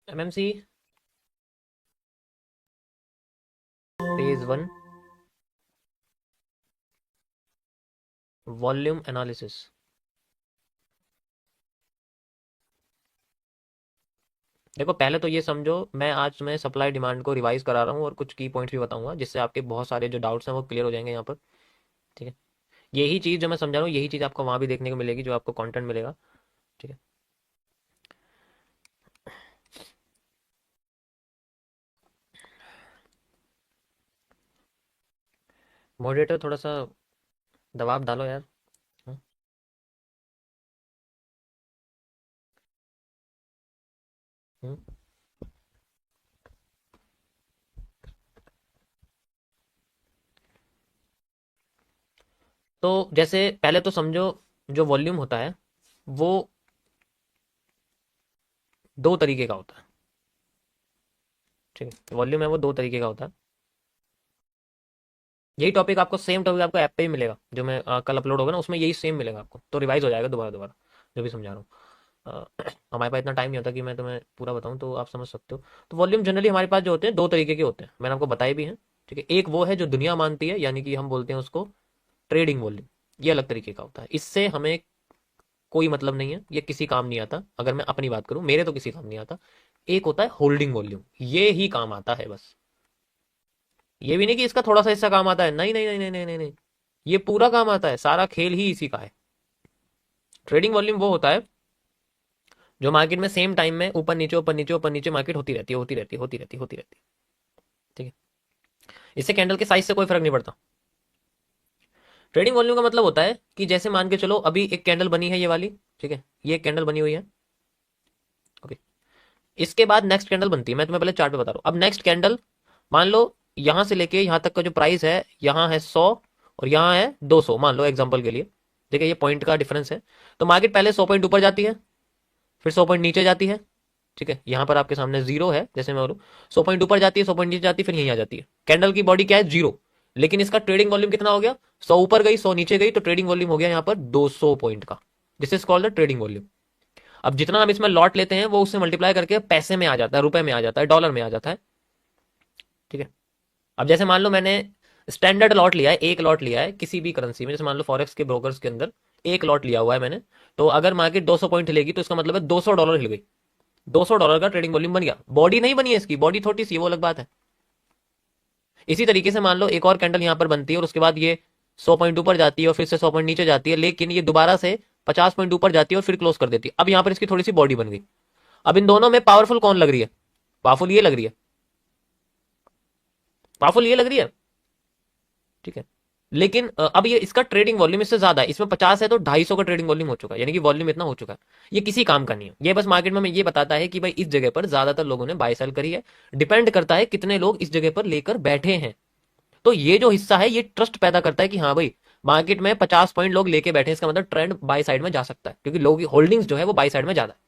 MMC phase 1 volume analysis. देखो पहले तो ये समझो, मैं आज तुम्हें सप्लाई डिमांड को रिवाइज करा रहा हूँ और कुछ की पॉइंट्स भी बताऊंगा जिससे आपके बहुत सारे जो डाउट्स हैं वो क्लियर हो जाएंगे यहाँ पर। ठीक है। यही चीज़ जो मैं समझा रहा हूँ यही चीज़ आपको वहाँ भी देखने को मिलेगी जो आपको कंटेंट मिलेगा। ठीक है। मॉडरेटर थोड़ा सा दबाव डालो यार। हम्म। हम्म। तो जैसे पहले तो समझो, जो वॉल्यूम होता है वो दो तरीके का होता है। ठीक है। वॉल्यूम है वो दो तरीके का होता है। यही टॉपिक आपको, सेम टॉपिक आपको ऐप पे ही मिलेगा, जो मैं कल अपलोड होगा ना उसमें यही सेम मिलेगा आपको, तो रिवाइज हो जाएगा दोबारा दोबारा जो भी समझा रहा हूँ। हमारे पास इतना टाइम नहीं होता कि मैं तुम्हें पूरा बताऊं, तो आप समझ सकते हो। तो वॉल्यूम जनरली हमारे पास जो होते हैं दो तरीके के होते हैं, मैंने आपको बताए भी हैं। ठीक है। एक वो है जो दुनिया मानती है, यानी कि हम बोलते हैं उसको ट्रेडिंग वॉल्यूम। ये अलग तरीके का होता है, इससे हमें कोई मतलब नहीं है, ये किसी काम नहीं आता। अगर मैं अपनी बात करूं, मेरे तो किसी काम नहीं आता। एक होता है होल्डिंग वॉल्यूम, ये ही काम आता है बस। ये भी नहीं कि इसका थोड़ा सा हिस्सा काम आता है, नहीं नहीं नहीं नहीं नहीं नहीं नहीं। ये पूरा काम आता है, सारा खेल ही इसी का है। ट्रेडिंग वॉल्यूम वो होता है जो मार्केट में सेम टाइम में ऊपर नीचे ऊपर नीचे ऊपर नीचे मार्केट होती रहती है, होती रहती है, होती रहती है, होती रहती है। ठीक है। इससे कैंडल के साइज से कोई फर्क नहीं पड़ता। ट्रेडिंग वॉल्यूम का मतलब होता है कि जैसे मान के चलो अभी एक कैंडल बनी है ये वाली। ठीक है। ये एक कैंडल बनी हुई है। ओके। इसके बाद नेक्स्ट कैंडल बनती है, मैं तुम्हें पहले चार्ट पे बता रहा हूँ। अब नेक्स्ट कैंडल, मान लो यहां से लेके यहां तक का जो प्राइस है, यहाँ है 100 और यहाँ है 200, मान लो एग्जांपल के लिए। देखिए ये पॉइंट का डिफरेंस है। तो मार्केट पहले 100 पॉइंट ऊपर जाती है, फिर 100 पॉइंट नीचे जाती है। ठीक है। यहाँ पर आपके सामने जीरो है, जैसे मैं बोलूँ 100 पॉइंट ऊपर जाती है, 100 पॉइंट नीचे जाती है, फिर यहीं आ जाती है। कैंडल की बॉडी क्या है, जीरो। लेकिन इसका ट्रेडिंग वॉल्यूम कितना हो गया, 100 ऊपर गई 100 नीचे गई, तो ट्रेडिंग वॉल्यूम हो गया यहाँ पर 200 पॉइंट का। This is called the trading volume. अब जितना हम इसमें लॉट लेते हैं वो उससे मल्टीप्लाई करके पैसे में आ जाता है, रुपए में आ जाता है, डॉलर में आ जाता है। ठीक है। अब जैसे मान लो मैंने स्टैंडर्ड लॉट लिया है, एक लॉट लिया है किसी भी करेंसी में, जैसे मान लो फॉरेक्स के ब्रोकर्स के अंदर एक लॉट लिया हुआ है मैंने। तो अगर मार्केट 200 पॉइंट हिलेगी तो इसका मतलब है $200 हिल गई। $200 का ट्रेडिंग वॉल्यूम बन गया। बॉडी नहीं बनी है इसकी, बॉडी छोटी सी, वो अलग बात है। इसी तरीके से मान लो एक और कैंडल यहाँ पर बनती है और उसके बाद ये 100 पॉइंट ऊपर जाती है और फिर से 100 पॉइंट नीचे जाती है, लेकिन ये दोबारा से 50 पॉइंट ऊपर जाती है और फिर क्लोज कर देती है। अब यहाँ पर इसकी थोड़ी सी बॉडी बन गई। अब इन दोनों में पावरफुल कौन लग रही है, पावरफुल ये लग रही है, पावरफुल ये लग रही है। ठीक है। लेकिन अब ये इसका ट्रेडिंग वॉल्यूम इससे ज्यादा है, इसमें 50 है तो 250 का ट्रेडिंग वॉल्यूम हो चुका है, यानी कि वॉल्यूम इतना हो चुका है। ये किसी काम का नहीं है, ये बस मार्केट में ये बताता है कि भाई इस जगह पर ज्यादातर लोगों ने बाय सेल करी है। डिपेंड करता है कितने लोग इस जगह पर लेकर बैठे हैं। तो ये जो हिस्सा है ये ट्रस्ट पैदा करता है कि हाँ भाई मार्केट में 50 पॉइंट लोग लेके बैठे हैं, इसका मतलब ट्रेंड बाय साइड में जा सकता है, क्योंकि लोग होल्डिंग्स जो है वो बाय साइड में ज्यादा है।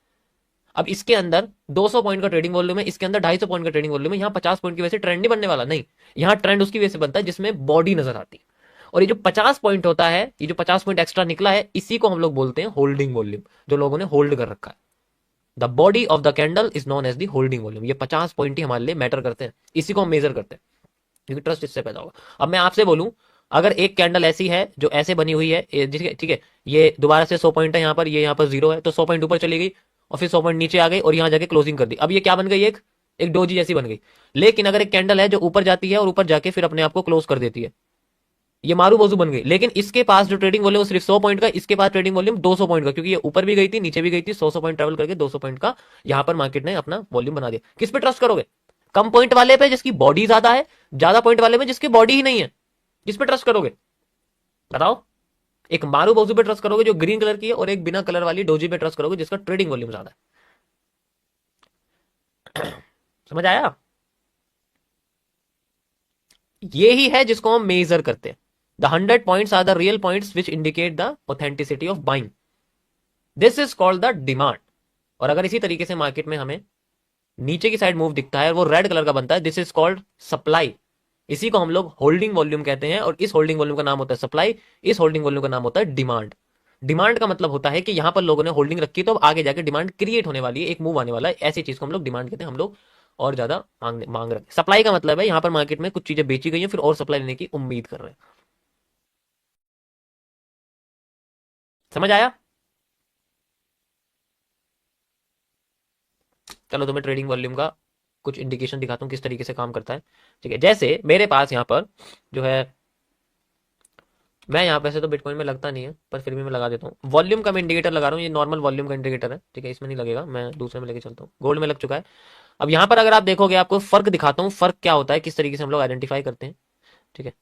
अब इसके अंदर 200 पॉइंट का ट्रेडिंग वॉल्यूम है, इसके अंदर 250 पॉइंट का ट्रेडिंग वॉल्यूम है। यहाँ 50 पॉइंट की वजह से ट्रेंड नहीं बनने वाला, नहीं। यहाँ ट्रेंड उसकी वजह से बनता है जिसमें बॉडी नजर आती है। और ये जो 50 पॉइंट होता है, ये जो 50 पॉइंट एक्स्ट्रा निकला है, इसी को हम लोग बोलते हैं होल्डिंग वॉल्यूम, जो लोगों ने होल्ड कर रखा है। The body of the candle is known as the holding volume. ये 50 पॉइंट ही हमारे लिए मैटर करते हैं, इसी को हम मेजर करते हैं, क्योंकि ट्रस्ट इससे पैदा होगा। अब मैं आपसे बोलूं, अगर एक कैंडल ऐसी है जो ऐसे बनी हुई है, ठीक है, ये दोबारा से 100 पॉइंट है यहाँ पर, ये यहाँ पर जीरो है, तो 100 पॉइंट ऊपर चली गई और फिर 100 पॉइंट नीचे आ गई और यहाँ जाके क्लोजिंग कर दी। अब ये क्या बन गई, एक एक डोजी जैसी बन गई। लेकिन अगर एक कैंडल है जो ऊपर जाती है और ऊपर जाके फिर अपने आप को क्लोज कर देती है, ये मारू बाजू बन गई। लेकिन इसके पास जो ट्रेडिंग वॉल्यूम सिर्फ 100 पॉइंट का, इसके पास ट्रेडिंग वॉल्यूम 200 पॉइंट का, क्योंकि ये ऊपर भी गई थी नीचे भी गई थी, 100 पॉइंट ट्रेवल करके 200 पॉइंट का यहां पर मार्केट ने अपना वॉल्यूम बना दिया। किस पे ट्रस्ट करोगे, कम पॉइंट वाले पे जिसकी बॉडी ज्यादा है, ज्यादा पॉइंट वाले में जिसकी बॉडी ही नहीं है? किस पे ट्रस्ट करोगे बताओ? एक मारू बाजू पे ट्रस्ट करोगे जो ग्रीन कलर की है, और एक बिना कलर वाली डोजी पे ट्रस्ट करोगे जिसका ट्रेडिंग वॉल्यूम ज्यादा है। समझ आया? ये ही है जिसको हम मेजर करते हैं। The 100 points are the real points which indicate the authenticity of buying. This is called the demand. और अगर इसी तरीके से मार्केट में हमें नीचे की साइड मूव दिखता है, वो रेड कलर का बनता है, दिस इज कॉल्ड सप्लाई। इसी को हम लोग होल्डिंग वॉल्यूम कहते हैं, और इस होल्डिंग वॉल्यूम का नाम होता है सप्लाई, इस होल्डिंग वॉल्यूम का नाम होता है डिमांड। डिमांड का मतलब होता है कि यहां पर लोगों ने होल्डिंग रखी तो अब आगे जाके डिमांड क्रिएट होने वाली है, एक मूव आने वाला है, ऐसी चीज को हम लोग डिमांड कहते हैं। हम लोग और ज्यादा मांग रहे हैं। सप्लाई का मतलब है यहाँ पर मार्केट में कुछ चीजें बेची गई हैं, फिर और सप्लाई लेने की उम्मीद कर रहे हैं। समझ आया? चलो तुम्हें ट्रेडिंग वॉल्यूम का कुछ इंडिकेशन दिखाता हूँ किस तरीके से काम करता है। ठीक है, जैसे मेरे पास यहाँ पर जो है, मैं यहाँ पैसे तो बिटकॉइन में लगता नहीं है पर फिर भी मैं लगा देता हूँ। वॉल्यूम का मैं इंडिकेटर लगा रहा हूँ, ये नॉर्मल वॉल्यूम का इंडिकेटर है। ठीक है, इसमें नहीं लगेगा, मैं दूसरे में लेके चलता हूँ। गोल्ड में लग चुका है। अब यहाँ पर अगर आप देखोगे, आपको फर्क दिखाता हूँ, फर्क क्या होता है, किस तरीके से हम लोग आइडेंटिफाई करते हैं। ठीक है,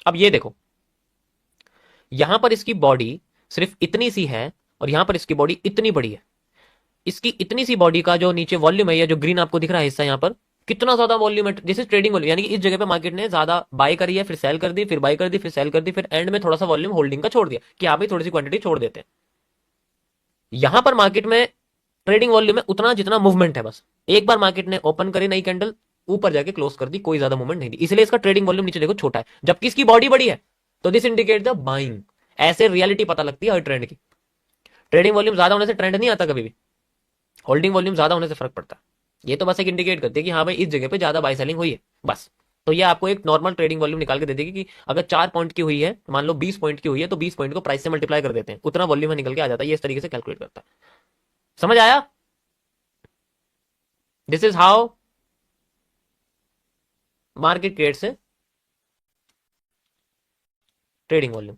अब ये देखो, यहां पर इसकी बॉडी सिर्फ इतनी सी है और यहां पर इसकी बॉडी इतनी बड़ी है। इसकी इतनी सी बॉडी का जो नीचे वॉल्यूम है, या जो ग्रीन आपको दिख रहा है हिस्सा यहाँ पर, कितना ज्यादा वॉल्यूम है। दिस इज ट्रेडिंग वॉल्यूम, यानी कि इस जगह पे मार्केट ने ज्यादा बाय करी है, फिर सेल कर दी, फिर बाय कर दी, फिर सेल कर दी, फिर एंड में थोड़ा सा वॉल्यूम होल्डिंग का छोड़ दिया कि आप भी थोड़ी सी क्वांटिटी छोड़ देते हैं। यहां पर मार्केट में ट्रेडिंग वॉल्यूम में उतना जितना मूवमेंट है, बस एक बार मार्केट ने ओपन करी नई कैंडल, ऊपर जाके क्लोज कर दी, कोई ज्यादा मूवमेंट नहीं दी, इसलिए इसका ट्रेडिंग वॉल्यूम नीचे देखो छोटा है, जबकि इसकी बॉडी बड़ी है। तो दिस इंडिकेट द बाइंग। ऐसे रियलिटी पता लगती है हर ट्रेंड की। ट्रेडिंग वॉल्यूम ज्यादा होने से ट्रेंड नहीं आता कभी भी, होल्डिंग वॉल्यूम ज्यादा होने से फर्क पड़ता है। ये तो बस एक इंडिकेट करती है कि हाँ भाई इस जगह पे ज्यादा बाय सेलिंग हुई है, बस। तो ये आपको एक नॉर्मल ट्रेडिंग वॉल्यूम निकाल के दे देगी कि अगर 4 पॉइंट की हुई है, मान लो 20 पॉइंट की हुई है, तो 20 पॉइंट को प्राइस से मल्टीप्लाई कर देते हैं, उतना वॉल्यूम निकल के आ जाता है। ये इस तरीके से कैलकुलेट करता है। समझ आया? This is how market creates trading volume.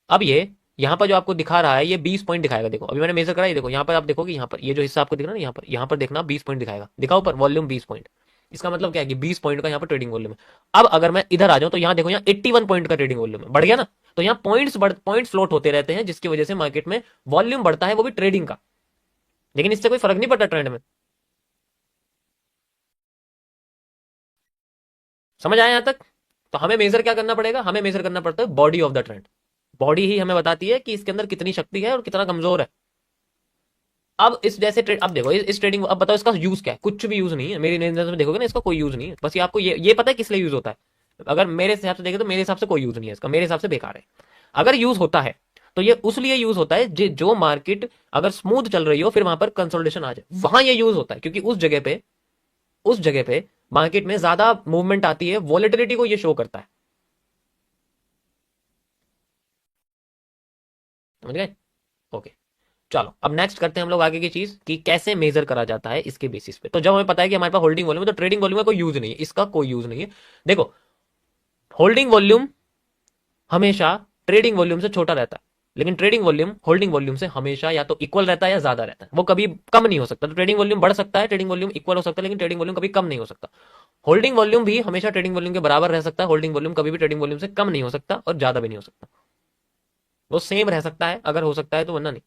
अब ये यहाँ पर जो आपको दिखा रहा है, ये 20 पॉइंट दिखाएगा। देखो अभी मैंने मेजर करा, ये देखो यहाँ पर आप देखोगे, यहाँ पर ये जो हिस्सा आपको दिख रहा है ना, यहाँ पर देखना 20 पॉइंट दिखाएगा, दिखाओ ऊपर वॉल्यूम 20 पॉइंट। इसका मतलब क्या है कि 20 पॉइंट का यहाँ पर ट्रेडिंग वॉल्यूम है। अब अगर मैं इधर आ जाऊं तो यहाँ देखो, यहाँ 81 पॉइंट का ट्रेडिंग वॉल्यूम है, बढ़ गया ना। तो यहाँ पॉइंट्स फ्लोट होते रहते हैं, जिसकी वजह से मार्केट में वॉल्यूम बढ़ता है, वो भी ट्रेडिंग का। लेकिन इससे कोई फर्क नहीं पड़ता ट्रेंड में। समझ आया यहाँ तक? तो हमें मेजर क्या करना पड़ेगा? हमें मेजर करना पड़ता है body of the trend. Body ही हमें बताती है कि इसके अंदर कितनी शक्ति है और कितना कमजोर है। अब इस जैसे ट्रेड, अब देखो इस ट्रेडिंग, अब बताओ इसका यूज क्या है? कुछ भी यूज नहीं है मेरी नजर में, देखोगे ना इसका कोई यूज नहीं है। बस ये आपको ये पता है किस लिए यूज होता है। अगर मेरे हिसाब से देखें तो मेरे हिसाब से कोई यूज नहीं है इसका, मेरे हिसाब से बेकार है। अगर यूज होता है तो ये उस लिए यूज होता है जो मार्केट अगर स्मूथ चल रही हो, फिर वहां पर कंसोलिडेशन आ जाए, वहां ये यूज होता है। क्योंकि उस जगह पे मार्केट में ज्यादा मूवमेंट आती है, वॉलेटिलिटी को ये शो करता है। समझ गए? ओके, चलो अब नेक्स्ट करते हैं हम लोग आगे की चीज कि कैसे मेजर करा जाता है इसके बेसिस पे। तो जब हमें पता है कि हमारे पास होल्डिंग वॉल्यूम है, तो ट्रेडिंग वॉल्यूम का कोई यूज नहीं है, इसका कोई यूज नहीं है। देखो, होल्डिंग वॉल्यूम हमेशा ट्रेडिंग वॉल्यूम से छोटा रहता है, लेकिन ट्रेडिंग वॉल्यूम होल्डिंग वॉल्यूम से हमेशा या तो इक्वल रहता है या ज्यादा रहता है, वो कभी कम नहीं हो सकता। तो ट्रेडिंग वॉल्यूम बढ़ सकता है, ट्रेडिंग वॉल्यूम इक्वल हो सकता है, लेकिन ट्रेडिंग वॉल्यूम कभी कम नहीं हो सकता। होल्डिंग वॉल्यूम भी हमेशा ट्रेडिंग वॉल्यूम के बराबर रह सकता है, होल्डिंग वॉल्यूम कभी भी ट्रेडिंग वॉल्यूम से कम नहीं हो सकता और ज्यादा भी नहीं हो सकता। वो सेम रह सकता है अगर हो सकता है तो, वरना नहीं।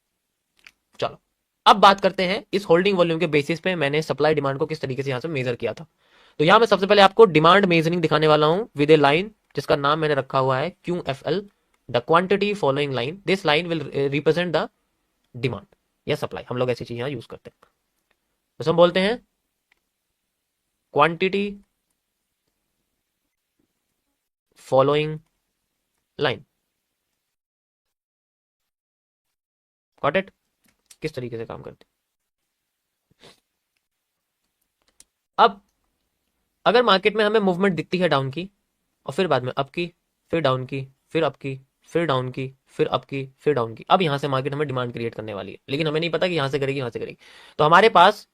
चलो अब बात करते हैं इस होल्डिंग वॉल्यूम के बेसिस पे मैंने सप्लाई डिमांड को किस तरीके से यहां से मेजर किया था। तो यहां मैं सबसे पहले आपको डिमांड मेजरिंग दिखाने वाला हूं विद ए लाइन जिसका नाम मैंने रखा हुआ है QFL, the quantity following line. This line will represent the demand या सप्लाई। हम लोग ऐसी चीज यहां यूज करते हैं, तो हम बोलते हैं quantity following line. Got it? किस तरीके से काम करते हैं। अब अगर मार्केट में हमें मूवमेंट दिखती है डाउन की, और फिर बाद में अप की, फिर डाउन की, फिर अप की, फिर डाउन की, फिर अप की, फिर डाउन की, अब यहां से मार्केट हमें डिमांड क्रिएट करने वाली है, लेकिन हमें नहीं पता कि यहां से करेगी, यहां से करेगी। तो हमारे पास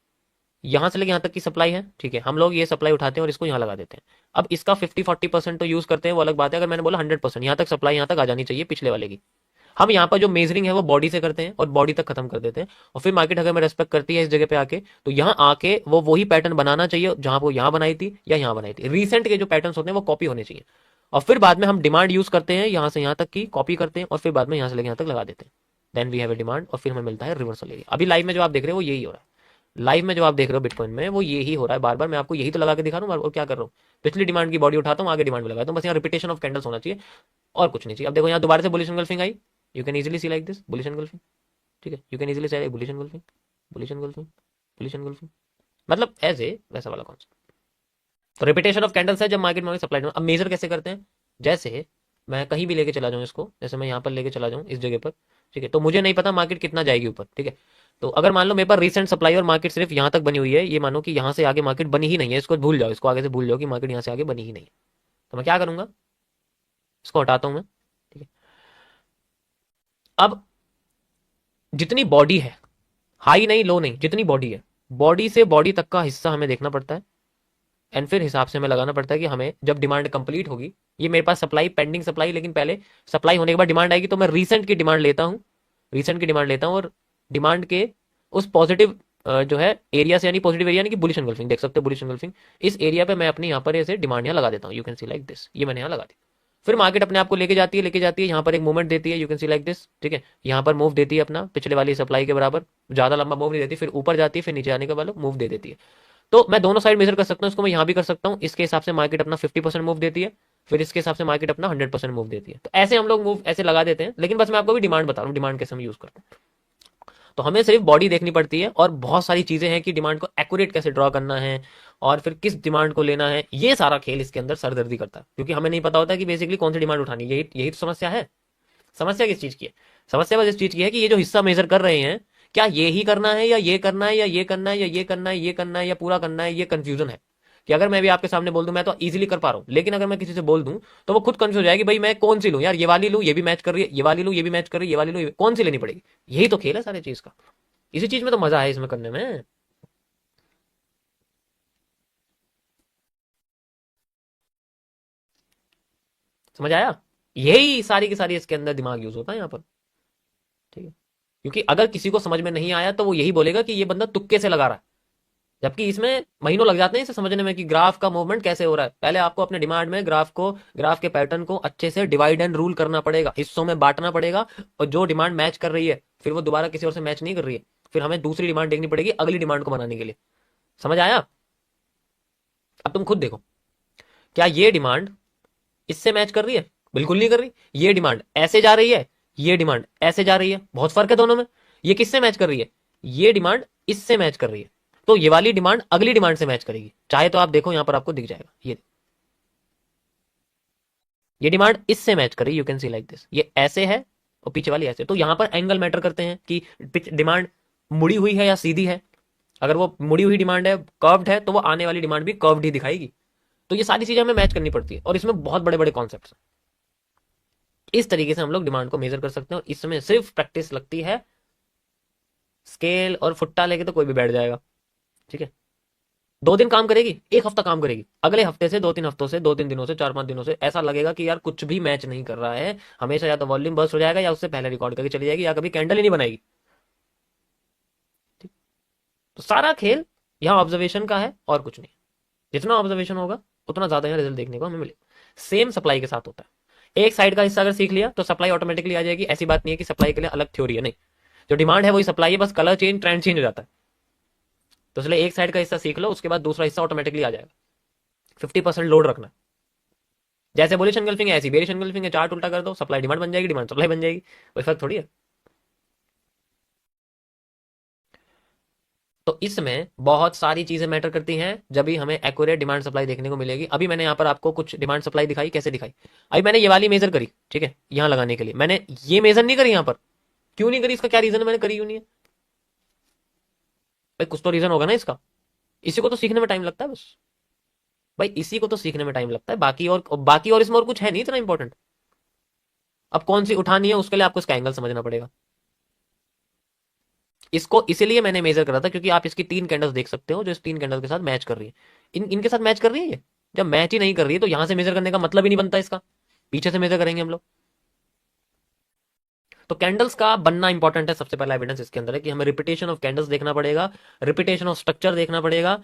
यहां से लेके यहां तक की सप्लाई है, ठीक है। हम लोग ये सप्लाई उठाते हैं और इसको यहां लगा देते हैं। अब इसका 50-40% तो यूज करते हैं, वो अलग बात है। अगर मैंने बोला 100%, यहां तक सप्लाई यहां तक आ जानी चाहिए पिछले वाले की। हम यहाँ पर जो मेजरिंग है वो बॉडी से करते हैं और बॉडी तक खत्म कर देते हैं। और फिर मार्केट अगर मैं रेस्पेक्ट करती है इस जगह पे आके, तो यहाँ आके वो वही पैटर्न बनाना चाहिए जहां वो यहाँ बनाई थी या यहाँ बनाई थी। रिसेंट के जो पैटर्न होते हैं वो कॉपी होने चाहिए। और फिर बाद में हम डिमांड यूज करते हैं, यहाँ से यहाँ तक की कॉपी करते हैं और फिर बाद में यहाँ से लेके यहाँ तक लगा देते हैं। Then we have a demand और फिर हमें मिलता है रिवर्सल एरिया। अभी लाइव में जो आप देख रहे हो वो यही हो रहा है। लाइव में जो आप देख रहे हो बिटकॉइन में वो यही हो रहा है। बार बार मैं आपको यही तो लगा के दिखा रहा हूँ और क्या कर रहा हूँ, पिछली डिमांड की बॉडी उठाता हूँ, आगे डिमांड में लगाता हूँ। बस यहाँ रिपीटेशन ऑफ कैंडल्स होना चाहिए और कुछ नहीं चाहिए। अब देखो यहाँ दोबारा से bullish engulfing I, you can easily C like this bullish engulfing. ठीक है, यू कैन इजीली से bullish engulfing, bullish engulfing, bullish engulfing, मतलब ऐसे वैसा वाला कॉन्सेप्ट। तो रिपीटेशन ऑफ कैंडल्स है जब मार्केट में सप्लाई। अब मेजर कैसे करते हैं, जैसे मैं कहीं भी लेके चला जाऊं इसको, जैसे मैं यहाँ पर लेके चला जाऊं इस जगह पर, ठीक है, तो मुझे नहीं पता मार्केट कितना जाएगी ऊपर, ठीक है। तो अगर मान लो मेरे पास रिसेंट सप्लाई और मार्केट सिर्फ यहाँ तक बनी हुई है, ये मानो कि यहाँ से आगे मार्केट बनी ही नहीं है, इसको भूल जाओ, इसको आगे से भूल जाओ कि मार्केट यहाँ से आगे बनी ही नहीं है, तो मैं क्या करूंगा, इसको हटाता हूं मैं, ठीक है। अब जितनी बॉडी है, हाई नहीं लो नहीं, जितनी बॉडी है, बॉडी से बॉडी तक का हिस्सा हमें देखना पड़ता है, एंड फिर हिसाब से हमें लगाना पड़ता है कि हमें जब डिमांड कंप्लीट होगी, ये मेरे पास सप्लाई पेंडिंग सप्लाई, लेकिन पहले सप्लाई होने के बाद डिमांड आएगी, तो मैं रीसेंट की डिमांड लेता हूँ, रीसेंट की डिमांड लेता हूँ, और डिमांड के उस पॉजिटिव जो है एरिया से, यानी पॉजिटिव एरिया यानी कि बुलिश एंगल्फिंग, देख सकते हो बुलिश एंगल्फिंग, इस एरिया पे मैं अपने यहाँ पर ऐसे डिमांड यहाँ लगा देता हूँ, you can see like this, ये मैंने यहाँ लगा दी। फिर मार्केट अपने आप को लेके जाती है यहाँ पर एक मूवमेंट देती है, you can see like this, ठीक है, यहाँ पर मूव देती है अपना पिछले वाली सप्लाई के बराबर, ज्यादा लंबा मूव नहीं देती, फिर ऊपर जाती है, फिर नीचे आने के बाद मूव दे देती है। तो मैं दोनों साइड मेजर कर सकता हूँ, इसको मैं यहाँ भी कर सकता हूँ, इसके हिसाब से मार्केट अपना 50% मूव देती है, फिर इसके हिसाब से मार्केट अपना 100% मूव देती है। तो ऐसे हम लोग मूव ऐसे लगा देते हैं, लेकिन बस मैं आपको भी डिमांड बता रहा हूँ, डिमांड कैसे हम यूज करते हैं। तो हमें सिर्फ बॉडी देखनी पड़ती है, और बहुत सारी चीजें हैं कि डिमांड को एक्यूरेट कैसे ड्रॉ करना है, और फिर किस डिमांड को लेना है, ये सारा खेल इसके अंदर सरदर्दी करता है, क्योंकि हमें नहीं पता होता कि बेसिकली कौन सी डिमांड उठानी है, यही यही तो समस्या है। समस्या किस चीज की है, समस्या बस इस चीज की है कि ये जो हिस्सा मेजर कर रहे हैं, क्या ये ही करना है, या ये करना है, या ये करना है, या ये करना है, ये करना है, या पूरा करना है, ये कंफ्यूजन है। कि अगर मैं भी आपके सामने बोल दूं मैं तो इजीली कर पा रहा हूं, लेकिन अगर मैं किसी से बोल दूं तो वो खुद कंफ्यूज हो जाएगी, भाई मैं कौन सी लूं यार, ये वाली लूं, ये भी मैच कर रही है, ये वाली लूं, ये भी मैच कर रही है, ये वाली लूं, कौन सी लेनी पड़ेगी। यही तो खेल है सारे चीज का, इसी चीज में तो मजा है इसमें करने में। समझ आया, यही सारी की सारी इसके अंदर दिमाग यूज होता है यहाँ पर, ठीक है। क्योंकि अगर किसी को समझ में नहीं आया तो वो यही बोलेगा कि ये बंदा तुक्के से लगा रहा है, जबकि इसमें महीनों लग जाते हैं इसे समझने में कि ग्राफ का मूवमेंट कैसे हो रहा है। पहले आपको अपने डिमांड में ग्राफ के पैटर्न को अच्छे से डिवाइड एंड रूल करना पड़ेगा, हिस्सों में बांटना पड़ेगा, और जो डिमांड मैच कर रही है फिर वो दोबारा किसी और से मैच नहीं कर रही है, फिर हमें दूसरी डिमांड देखनी पड़ेगी अगली डिमांड को बनाने के लिए। समझ आया, अब तुम खुद देखो, क्या ये डिमांड इससे मैच कर रही है, बिल्कुल नहीं कर रही। ये डिमांड ऐसे जा रही है, ये डिमांड ऐसे जा रही है, बहुत फर्क है दोनों में। ये किससे मैच कर रही है, ये डिमांड इससे मैच कर रही है, तो ये वाली डिमांड अगली डिमांड से मैच करेगी, चाहे तो आप देखो यहां पर आपको दिख जाएगा, ये डिमांड इससे मैच कर रही है, you can see like this, ये ऐसे है और पीछे वाली ऐसे। तो यहां पर एंगल मैटर करते हैं कि डिमांड मुड़ी हुई है या सीधी है। अगर वो मुड़ी हुई डिमांड है, कर्व्ड है, तो वो आने वाली डिमांड भी कर्व्ड ही दिखाएगी। तो ये सारी चीजें हमें मैच करनी पड़ती है, और इसमें बहुत बड़े बड़े कॉन्सेप्ट हैं। इस तरीके से हम लोग डिमांड को मेजर कर सकते हैं, और इसमें सिर्फ प्रैक्टिस लगती है। स्केल और फुट्टा लेके तो कोई भी बैठ जाएगा, ठीक है। 2 दिन काम करेगी, एक हफ्ता काम करेगी, अगले हफ्ते से 2-3 हफ्तों से 2-3 दिनों से 4-5 दिनों से ऐसा लगेगा कि यार कुछ भी मैच नहीं कर रहा है, हमेशा या तो वॉल्यूम बर्स्ट हो जाएगा, या उससे पहले रिकॉर्ड करके चली जाएगी, या कभी कैंडल ही नहीं बनाएगी। ठीक? तो सारा खेल यहाँ ऑब्जर्वेशन का है और कुछ नहीं। जितना ऑब्जर्वेशन होगा उतना ज्यादा यहाँ रिजल्ट देखने को हमें मिलेगा। सेम सप्लाई के साथ होता है, एक साइड का हिस्सा अगर सीख लिया तो सप्लाई ऑटोमेटिकली आ जाएगी। ऐसी बात नहीं है कि सप्लाई के लिए अलग थ्योरी है, नहीं, जो डिमांड है वही सप्लाई है, बस कलर चेंज ट्रेंड चेंज हो जाता है। तो इसलिए एक साइड का हिस्सा सीख लो, उसके बाद दूसरा हिस्सा ऑटोमेटिकली आ जाएगा। 50% लोड रखना, जैसे बुलिश एंगल्फिंग है ऐसी बेरिश एंगल्फिंग है, चार्ट उल्टा कर दो, सप्लाई डिमांड बन जाएगी, डिमांड सप्लाई बन जाएगी, कोई फर्क थोड़ी है। तो इसमें बहुत सारी चीजें मैटर करती हैं, जब भी हमें एक्यूरेट डिमांड सप्लाई देखने को मिलेगी। अभी मैंने यहाँ पर आपको कुछ डिमांड सप्लाई दिखाई, कैसे दिखाई, अभी मैंने ये वाली मेजर करी, ठीक है, यहाँ लगाने के लिए मैंने ये मेजर नहीं करी यहाँ पर। क्यों नहीं करी, इसका क्या रीजन है, मैंने करी क्यों नहीं है भाई, कुछ तो रीजन होगा ना इसका। इसी को तो सीखने में टाइम लगता है बस भाई, इसी को तो सीखने में टाइम लगता है, बाकी और इसमें और कुछ है नहीं इतना इंपॉर्टेंट। अब कौन सी उठानी है उसके लिए आपको इसका एंगल समझना पड़ेगा। इसको इसीलिए मैंने मेजर करा था, क्योंकि आप इसकी 3 कैंडल्स देख सकते हो जो इस 3 कैंडल के साथ मैच कर रही है। इनके साथ मैच कर रही है ये, जब मैच ही नहीं कर रही है तो यहां से मेजर करने का मतलब ही नहीं बनता इसका, पीछे से मेजर करेंगे हम लोग। तो कैंडल्स का बनना इंपॉर्टेंट है। सबसे पहला एविडेंस इसके अंदर है कि हमें रिपीटेशन ऑफ कैंडल्स देखना पड़ेगा, रिपीटेशन ऑफ स्ट्रक्चर देखना पड़ेगा,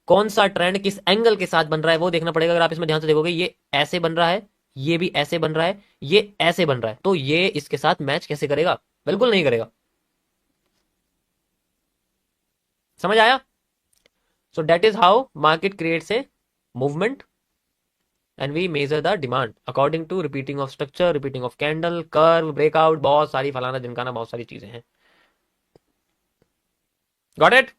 कौन सा ट्रेंड किस एंगल के साथ बन रहा है वो देखना पड़ेगा। अगर आप इसमें ध्यान से देखोगे, ये ऐसे बन रहा है, ये भी ऐसे बन रहा है, ये ऐसे बन रहा है, तो ये इसके साथ मैच कैसे करेगा, बिल्कुल नहीं करेगा। समझ आया। So that is how market creates a movement, and we measure the demand according to repeating of structure, repeating of candle, curve, breakout, बहुत सारी फलाना जिनका ना बहुत सारी चीजें हैं। Got it.